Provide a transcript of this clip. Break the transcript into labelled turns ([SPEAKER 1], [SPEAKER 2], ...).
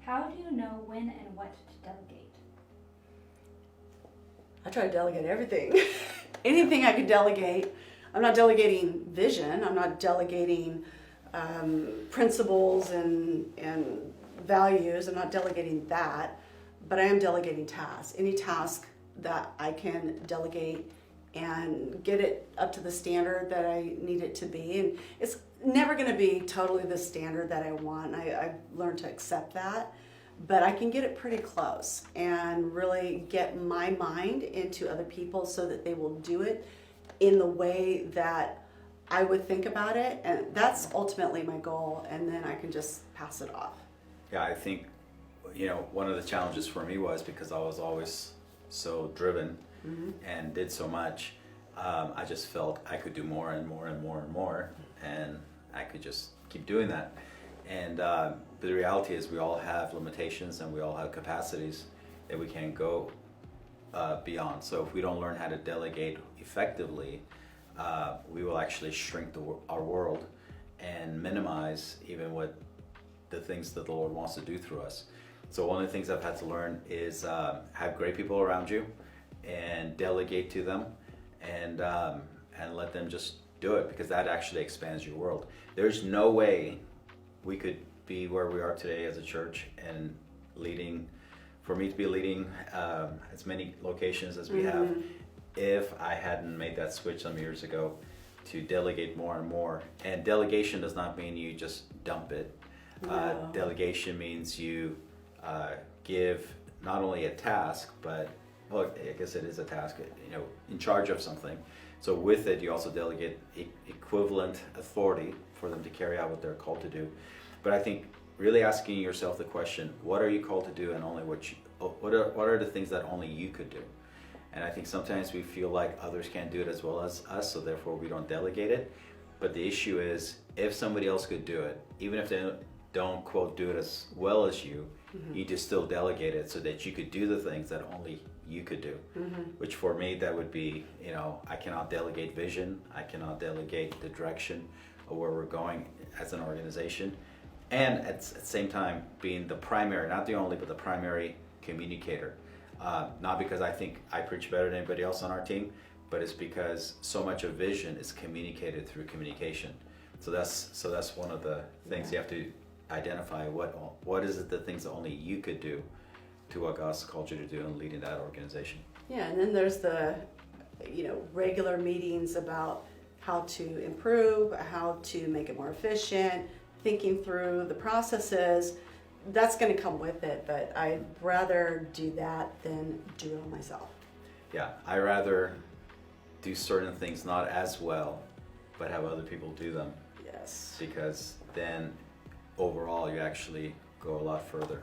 [SPEAKER 1] How do you know when and what to delegate?
[SPEAKER 2] I try to delegate everything. Anything I can delegate. I'm not delegating vision. I'm not delegating principles and values. I'm not delegating that, but I am delegating tasks. Any task that I can delegate and get it up to the standard that I need it to be. And it's never going to be totally the standard that I want. I've learned to accept that, but I can get it pretty close and really get my mind into other people so that they will do it in the way that I would think about it. And that's ultimately my goal. And then I can just pass it off.
[SPEAKER 3] Yeah, I think, one of the challenges for me was because I was always so driven and did so much, I just felt I could do more and more and more and more, and I could just keep doing that. And but the reality is we all have limitations and we all have capacities that we can't go beyond. So if we don't learn how to delegate effectively, we will actually shrink our world and minimize even what the things that the Lord wants to do through us. So one of the things I've had to learn is have great people around you and delegate to them and let them just do it, because that actually expands your world. There's no way we could be where we are today as a church and for me to be leading as many locations as we have, if I hadn't made that switch some years ago to delegate more and more. And delegation does not mean you just dump it.
[SPEAKER 2] No.
[SPEAKER 3] Delegation means you give not only a task, but, well, I guess it is a task, in charge of something. So with it, you also delegate equivalent authority for them to carry out what they're called to do. But I think really asking yourself the question, what are you called to do, and only what are the things that only you could do? And I think sometimes we feel like others can't do it as well as us, so therefore we don't delegate it. But the issue is, if somebody else could do it, even if they don't quote do it as well as you, you just still delegate it so that you could do the things that only you could do. Which for me, that would be, I cannot delegate vision, I cannot delegate the direction of where we're going as an organization, and at the same time being the primary, not the only, but the primary communicator. Not because I think I preach better than anybody else on our team, but it's because so much of vision is communicated through communication. So that's one of the things you have to identify. What is it, the things that only you could do to what God's called you to do in leading that organization.
[SPEAKER 2] Yeah, and then there's the regular meetings about how to improve, how to make it more efficient, thinking through the processes. That's going to come with it, but I'd rather do that than do it myself.
[SPEAKER 3] Yeah, I rather do certain things not as well, but have other people do them.
[SPEAKER 2] Yes.
[SPEAKER 3] Because then overall you actually go a lot further.